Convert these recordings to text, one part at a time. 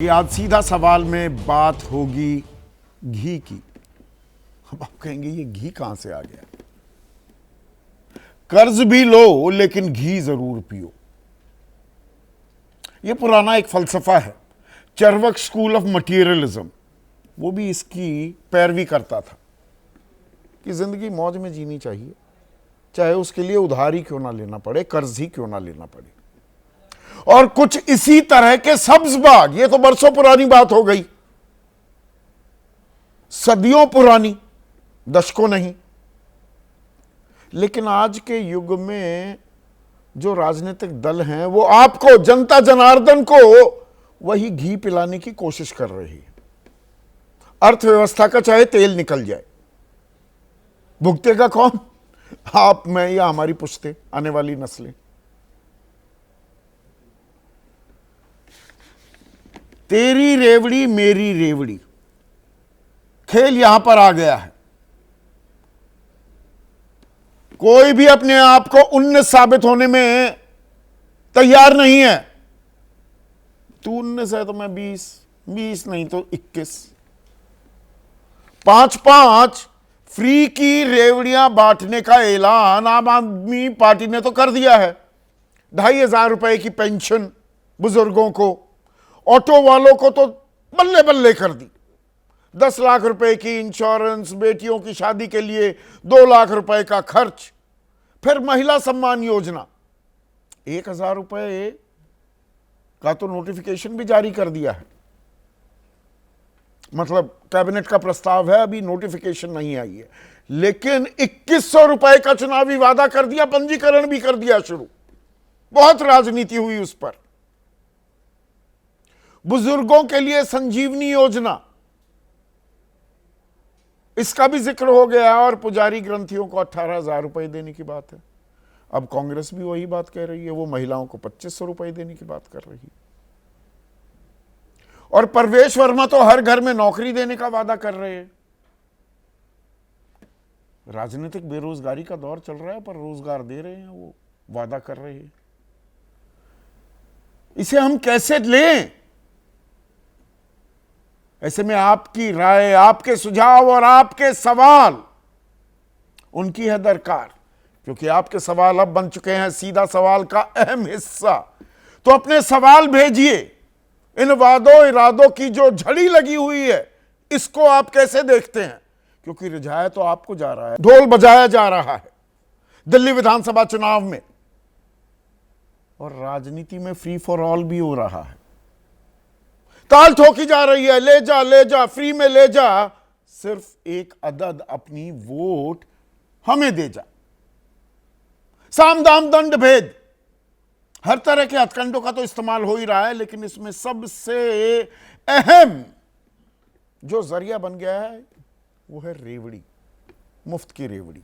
ये आज सीधा सवाल में बात होगी घी की। अब आप कहेंगे ये घी कहां से आ गया? कर्ज भी लो लेकिन घी जरूर पियो। ये पुराना एक फलसफा है। चर्वक स्कूल ऑफ मटीरियलिज्म वो भी इसकी पैरवी करता था कि जिंदगी मौज में जीनी चाहिए, चाहे उसके लिए उधार ही क्यों ना लेना पड़े, कर्ज ही क्यों ना लेना पड़े। और कुछ इसी तरह के सब्ज बाग, ये तो बरसों पुरानी बात हो गई, सदियों पुरानी, दशकों नहीं। लेकिन आज के युग में जो राजनीतिक दल हैं वो आपको, जनता जनार्दन को वही घी पिलाने की कोशिश कर रही है। अर्थव्यवस्था का चाहे तेल निकल जाए, भुगतेगा कौन? आप, मैं या हमारी पुश्तें, आने वाली नस्लें। तेरी रेवड़ी मेरी रेवड़ी, खेल यहां पर आ गया है। कोई भी अपने आप को उन्नत साबित होने में तैयार नहीं है। तू 19 है तो मैं 20 नहीं तो 21। 5-5 फ्री की रेवड़ियां बांटने का ऐलान आम आदमी पार्टी ने तो कर दिया है। 2,500 रुपए की पेंशन बुजुर्गों को, ऑटो वालों को तो बल्ले बल्ले कर दी। 10 लाख रुपए की इंश्योरेंस, बेटियों की शादी के लिए 2 लाख रुपए का खर्च, फिर महिला सम्मान योजना 1,000 रुपए का तो नोटिफिकेशन भी जारी कर दिया है। मतलब कैबिनेट का प्रस्ताव है, अभी नोटिफिकेशन नहीं आई है, लेकिन 2,100 रुपए का चुनावी वादा कर दिया, पंजीकरण भी कर दिया शुरू। बहुत राजनीति हुई उस पर। बुजुर्गों के लिए संजीवनी योजना, इसका भी जिक्र हो गया और पुजारी ग्रंथियों को 18,000 रुपए देने की बात है। अब कांग्रेस भी वही बात कह रही है, वो महिलाओं को 2,500 रुपए देने की बात कर रही है। और परवेश वर्मा तो हर घर में नौकरी देने का वादा कर रहे हैं। राजनीतिक बेरोजगारी का दौर चल रहा है, पर रोजगार दे रहे हैं, वो वादा कर रहे हैं। इसे हम कैसे लें? ऐसे में आपकी राय, आपके सुझाव और आपके सवाल, उनकी है दरकार, क्योंकि आपके सवाल अब बन चुके हैं सीधा सवाल का अहम हिस्सा। तो अपने सवाल भेजिए। इन वादों इरादों की जो झड़ी लगी हुई है, इसको आप कैसे देखते हैं? क्योंकि रिझाया तो आपको जा रहा है, ढोल बजाया जा रहा है दिल्ली विधानसभा चुनाव में, और राजनीति में फ्री फॉर ऑल भी हो रहा है। ताल ठोकी जा रही है, ले जा फ्री में ले जा, सिर्फ एक अदद अपनी वोट हमें दे जा। साम दाम दंड भेद, हर तरह के हथकंडों का तो इस्तेमाल हो ही रहा है, लेकिन इसमें सबसे अहम जो जरिया बन गया है वो है रेवड़ी, मुफ्त की रेवड़ी।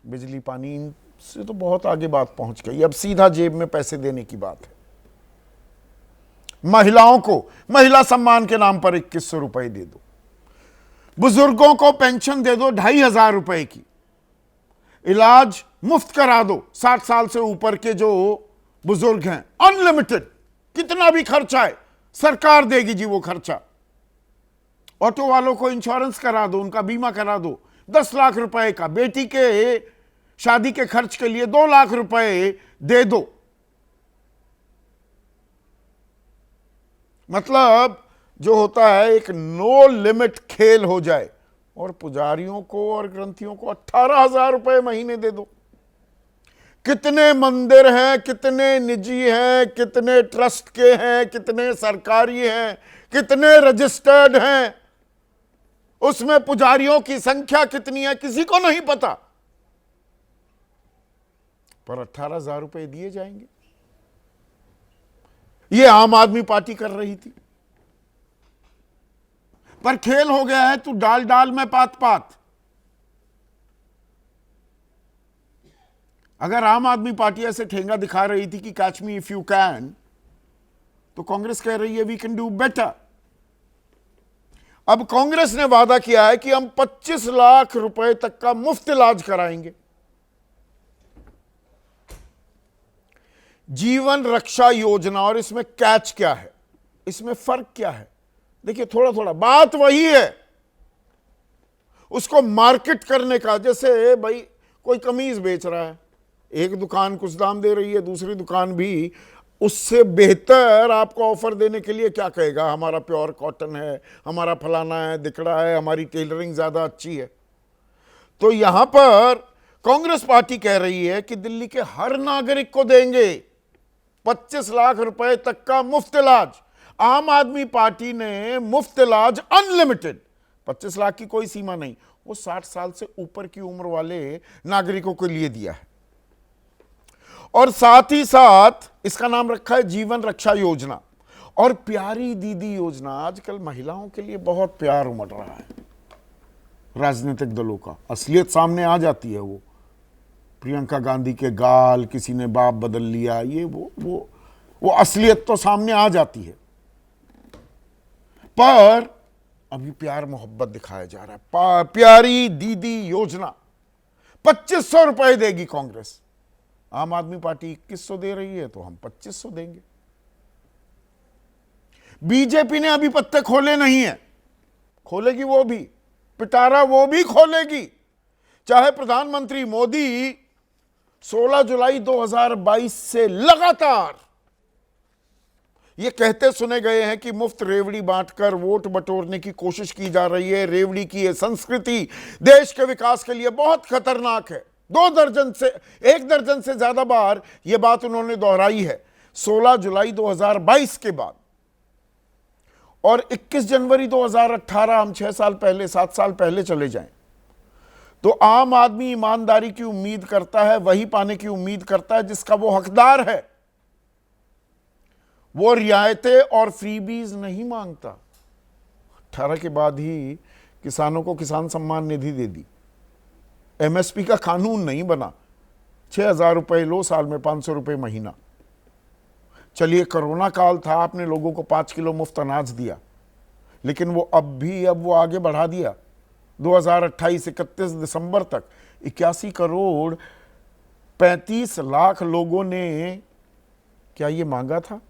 बिजली पानी से तो बहुत आगे बात पहुंच गई, अब सीधा जेब में पैसे देने की बात है। महिलाओं को महिला सम्मान के नाम पर 2,100 रुपए दे दो, बुजुर्गों को पेंशन दे दो 2,500 रुपए की, इलाज मुफ्त करा दो 60 साल से ऊपर के जो बुजुर्ग हैं, अनलिमिटेड, कितना भी खर्चा है सरकार देगी जी वो खर्चा। ऑटो वालों को इंश्योरेंस करा दो, उनका बीमा करा दो 10 लाख रुपए का, बेटी के शादी के खर्च के लिए 2 लाख रुपए दे दो। मतलब जो होता है एक नो लिमिट खेल हो जाए, और पुजारियों को और ग्रंथियों को 18,000 रुपए महीने दे दो। कितने मंदिर हैं, कितने निजी हैं, कितने ट्रस्ट के हैं, कितने सरकारी हैं, कितने रजिस्टर्ड हैं, उसमें पुजारियों की संख्या कितनी है किसी को नहीं पता, पर 18,000 रुपए दिए जाएंगे। ये आम आदमी पार्टी कर रही थी, पर खेल हो गया है तू डाल डाल में पात पात। अगर आम आदमी पार्टी ऐसे ठेंगा दिखा रही थी कि catch me if you can, तो कांग्रेस कह रही है वी कैन डू बेटर। अब कांग्रेस ने वादा किया है कि हम 25 लाख रुपए तक का मुफ्त इलाज कराएंगे। जीवन रक्षा योजना और इसमें कैच क्या है, इसमें फर्क क्या है? देखिए, थोड़ा थोड़ा बात वही है, उसको मार्केट करने का। जैसे भाई कोई कमीज बेच रहा है, एक दुकान कुछ दाम दे रही है, दूसरी दुकान भी उससे बेहतर आपको ऑफर देने के लिए क्या कहेगा, हमारा प्योर कॉटन है, हमारा फलाना है, दिखड़ा है, हमारी टेलरिंग ज्यादा अच्छी है। तो यहां पर कांग्रेस पार्टी कह रही है कि दिल्ली के हर नागरिक को देंगे 25 लाख रुपए तक का मुफ्त इलाज। आम आदमी पार्टी ने मुफ्त इलाज अनलिमिटेड, 25 लाख की कोई सीमा नहीं, वो 60 साल से ऊपर की उम्र वाले नागरिकों के लिए दिया है। और साथ ही साथ इसका नाम रखा है जीवन रक्षा योजना। और प्यारी दीदी योजना, आजकल महिलाओं के लिए बहुत प्यार उमड़ रहा है राजनीतिक दलों का, असलियत सामने आ जाती है। वो प्रियंका गांधी के गाल, किसी ने बाप बदल लिया, ये वो असलियत तो सामने आ जाती है। पर अभी प्यार मोहब्बत दिखाया जा रहा है। प्यारी दीदी योजना 2500 रुपए देगी कांग्रेस, आम आदमी पार्टी 2100 दे रही है, तो हम 2500 देंगे। बीजेपी ने अभी पत्ते खोले नहीं है, खोलेगी वो भी, पिटारा वो भी खोलेगी। चाहे प्रधानमंत्री मोदी 16 जुलाई 2022 से लगातार ये कहते सुने गए हैं कि मुफ्त रेवड़ी बांटकर वोट बटोरने की कोशिश की जा रही है। रेवड़ी की यह संस्कृति देश के विकास के लिए बहुत खतरनाक है। 1 दर्जन से ज्यादा बार यह बात उन्होंने दोहराई है 16 जुलाई 2022 के बाद। और 21 जनवरी 2018, हम 6 साल पहले, 7 साल पहले चले जाएं, तो आम आदमी ईमानदारी की उम्मीद करता है, वही पाने की उम्मीद करता है जिसका वो हकदार है। वो रियायतें और फ्रीबीज नहीं मांगता। 18 के बाद ही किसानों को किसान सम्मान निधि दे दी, एमएसपी का कानून नहीं बना, 6000 रुपए लो साल में, 500 रुपए महीना। चलिए, कोरोना काल था, आपने लोगों को 5 किलो मुफ्त अनाज दिया, लेकिन वो अब वो आगे बढ़ा दिया 2028 31 दिसंबर तक 81 करोड़ 35 लाख लोगों ने क्या ये मांगा था?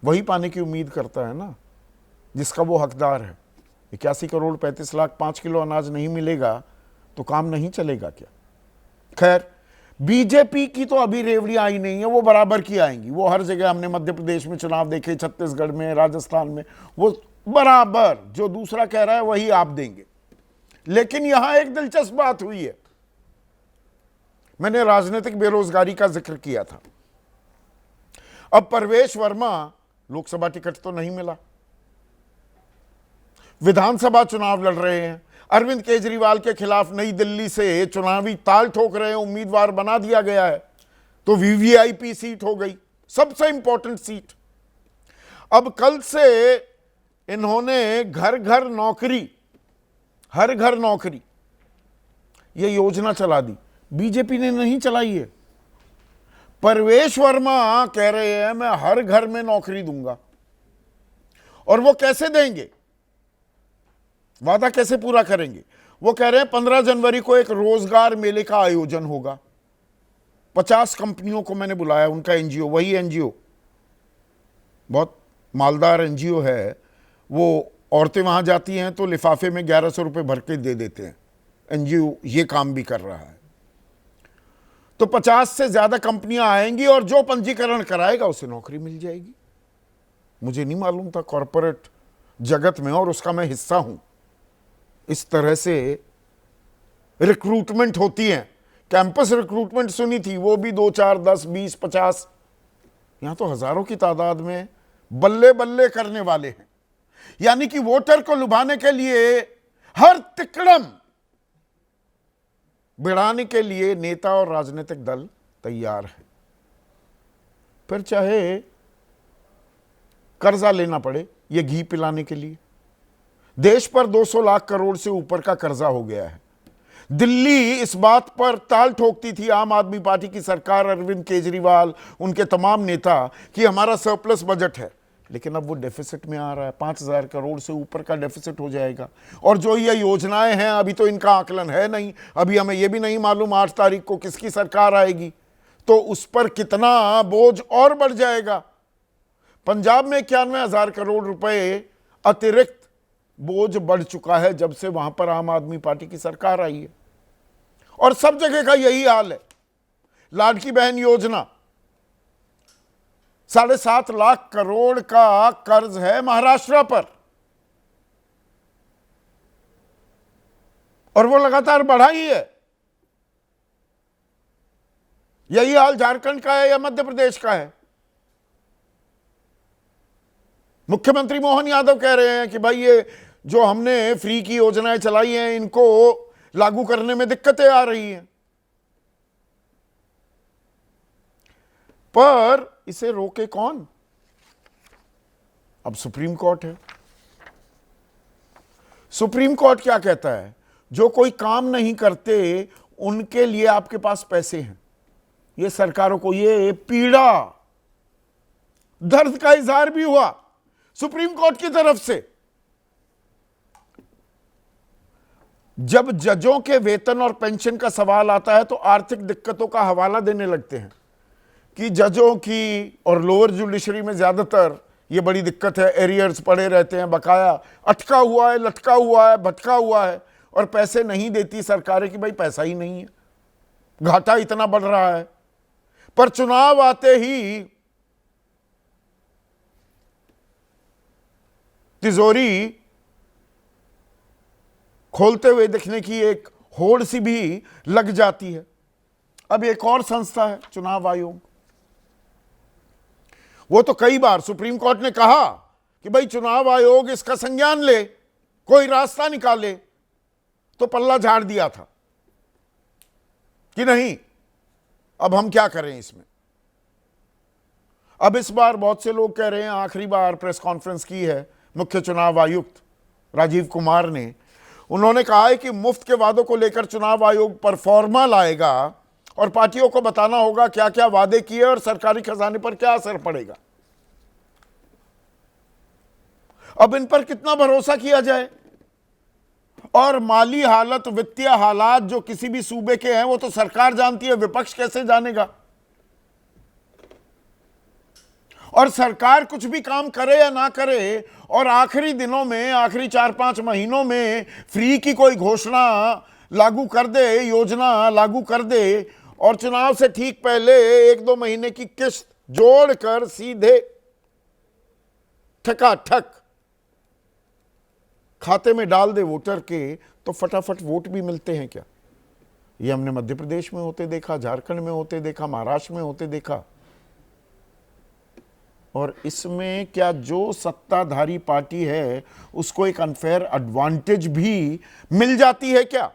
वही पाने की उम्मीद करता है ना जिसका वो हकदार है। 81 करोड़ 35 लाख 5 किलो अनाज नहीं मिलेगा तो काम नहीं चलेगा क्या? खैर, बीजेपी की तो अभी रेवड़ियां आई नहीं है, वो बराबर की आएंगी। वो हर जगह, हमने मध्य प्रदेश में चुनाव देखे, छत्तीसगढ़ में, राजस्थान में, वो बराबर जो दूसरा कह रहा है वही आप देंगे। लेकिन यहां एक दिलचस्प बात हुई है। मैंने राजनीतिक बेरोजगारी का जिक्र किया था। अब परवेश वर्मा, लोकसभा टिकट तो नहीं मिला, विधानसभा चुनाव लड़ रहे हैं, अरविंद केजरीवाल के खिलाफ नई दिल्ली से चुनावी ताल ठोक रहे हैं, उम्मीदवार बना दिया गया है, तो वीवीआईपी सीट हो गई, सबसे इंपॉर्टेंट सीट। अब कल से इन्होंने घर घर नौकरी, हर घर नौकरी, ये योजना चला दी। बीजेपी ने नहीं चलाई है। परवेश वर्मा कह रहे हैं मैं हर घर में नौकरी दूंगा। और वो कैसे देंगे, वादा कैसे पूरा करेंगे? वो कह रहे हैं 15 जनवरी को एक रोजगार मेले का आयोजन होगा। 50 कंपनियों को मैंने बुलाया, उनका एनजीओ, वही एनजीओ, बहुत मालदार एनजीओ है। वो औरतें वहां जाती हैं तो लिफाफे में 1100 रुपए भर के दे देते हैं। एनजीओ ये काम भी कर रहा है। तो 50 से ज्यादा कंपनियां आएंगी और जो पंजीकरण कराएगा उसे नौकरी मिल जाएगी। मुझे नहीं मालूम था कॉरपोरेट जगत में, और उसका मैं हिस्सा हूं, इस तरह से रिक्रूटमेंट होती है। कैंपस रिक्रूटमेंट सुनी थी, वो भी 2 4 10 20 50, यहां तो हजारों की तादाद में बल्ले बल्ले करने वाले हैं। यानी कि वोटर को लुभाने के लिए हर तिकड़म बिड़ाने के लिए नेता और राजनीतिक दल तैयार है। फिर चाहे कर्जा लेना पड़े ये घी पिलाने के लिए। देश पर 200 लाख करोड़ से ऊपर का कर्जा हो गया है। दिल्ली इस बात पर ताल ठोकती थी, आम आदमी पार्टी की सरकार, अरविंद केजरीवाल, उनके तमाम नेता, कि हमारा सरप्लस बजट है, लेकिन अब वो डेफिसिट में आ रहा है। 5000 करोड़ से ऊपर का डेफिसिट हो जाएगा। और जो ये योजनाएं हैं, अभी तो इनका आकलन है नहीं, अभी हमें ये भी नहीं मालूम 8 तारीख को किसकी सरकार आएगी। तो उस पर कितना बोझ और बढ़ जाएगा। पंजाब में 91,000 करोड़ रुपए अतिरिक्त बोझ बढ़ चुका है जब से वहां पर आम आदमी पार्टी की सरकार आई है, और सब जगह का यही हाल है। लाडकी बहन योजना 7.5 लाख करोड़ का कर्ज है महाराष्ट्र पर, और वो लगातार बढ़ा ही है। यही हाल झारखंड का है या मध्य प्रदेश का है। मुख्यमंत्री मोहन यादव कह रहे हैं कि भाई ये जो हमने फ्री की योजनाएं चलाई हैं इनको लागू करने में दिक्कतें आ रही हैं, पर इसे रोके कौन? अब सुप्रीम कोर्ट है। सुप्रीम कोर्ट क्या कहता है? जो कोई काम नहीं करते उनके लिए आपके पास पैसे हैं। ये सरकारों को ये पीड़ा, दर्द का इजहार भी हुआ सुप्रीम कोर्ट की तरफ से। जब जजों के वेतन और पेंशन का सवाल आता है तो आर्थिक दिक्कतों का हवाला देने लगते हैं कि जजों की और लोअर जुडिशरी में ज्यादातर ये बड़ी दिक्कत है, एरियर्स पड़े रहते हैं, बकाया अटका हुआ है, लटका हुआ है, भटका हुआ है, और पैसे नहीं देती सरकारें कि भाई पैसा ही नहीं है, घाटा इतना बढ़ रहा है। पर चुनाव आते ही तिजोरी खोलते हुए देखने की एक होड़ सी भी लग जाती है। अब एक और संस्था है चुनाव आयोग, वो तो कई बार सुप्रीम कोर्ट ने कहा कि भाई चुनाव आयोग इसका संज्ञान ले, कोई रास्ता निकाले, तो पल्ला झाड़ दिया था कि नहीं अब हम क्या करें इसमें। अब इस बार बहुत से लोग कह रहे हैं, आखिरी बार प्रेस कॉन्फ्रेंस की है मुख्य चुनाव आयुक्त राजीव कुमार ने, उन्होंने कहा है कि मुफ्त के वादों को लेकर चुनाव आयोग परफॉर्मा लाएगा और पार्टियों को बताना होगा क्या क्या वादे किए और सरकारी खजाने पर क्या असर पड़ेगा। अब इन पर कितना भरोसा किया जाए? और माली हालत, वित्तीय हालात जो किसी भी सूबे के हैं वो तो सरकार जानती है, विपक्ष कैसे जानेगा? और सरकार कुछ भी काम करे या ना करे, और आखिरी दिनों में, आखिरी 4-5 महीनों में फ्री की कोई घोषणा लागू कर दे, योजना लागू कर दे, और चुनाव से ठीक पहले 1-2 महीने की किस्त जोड़कर सीधे ठकाठक खाते में डाल दे वोटर के, तो फटाफट वोट भी मिलते हैं क्या? ये हमने मध्य प्रदेश में होते देखा, झारखंड में होते देखा, महाराष्ट्र में होते देखा। और इसमें क्या जो सत्ताधारी पार्टी है उसको एक अनफेयर एडवांटेज भी मिल जाती है क्या?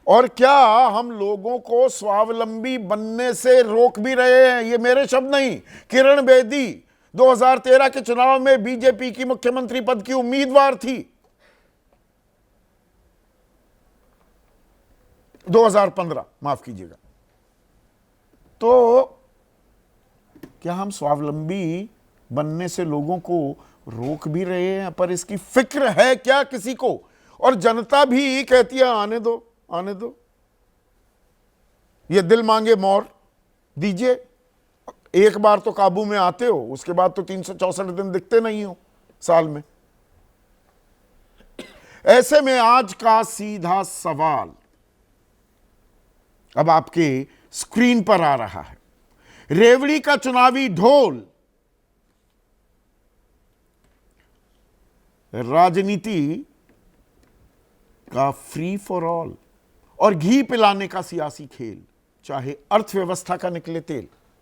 और क्या हम लोगों को स्वावलंबी बनने से रोक भी रहे हैं? ये मेरे शब्द नहीं, किरण बेदी 2013 के चुनाव में बीजेपी की मुख्यमंत्री पद की उम्मीदवार थी। 2015, माफ कीजिएगा। तो क्या हम स्वावलंबी बनने से लोगों को रोक भी रहे हैं? पर इसकी फिक्र है क्या किसी को? और जनता भी कहती है आने दो, आने दो, ये दिल मांगे मोर दीजिए। एक बार तो काबू में आते हो, उसके बाद तो 364 दिन दिखते नहीं हो साल में। ऐसे में आज का सीधा सवाल अब आपके स्क्रीन पर आ रहा है। रेवड़ी का चुनावी ढोल राजनीति का फ्री फॉर ऑल और घी पिलाने का सियासी खेल, चाहे अर्थव्यवस्था का निकले तेल।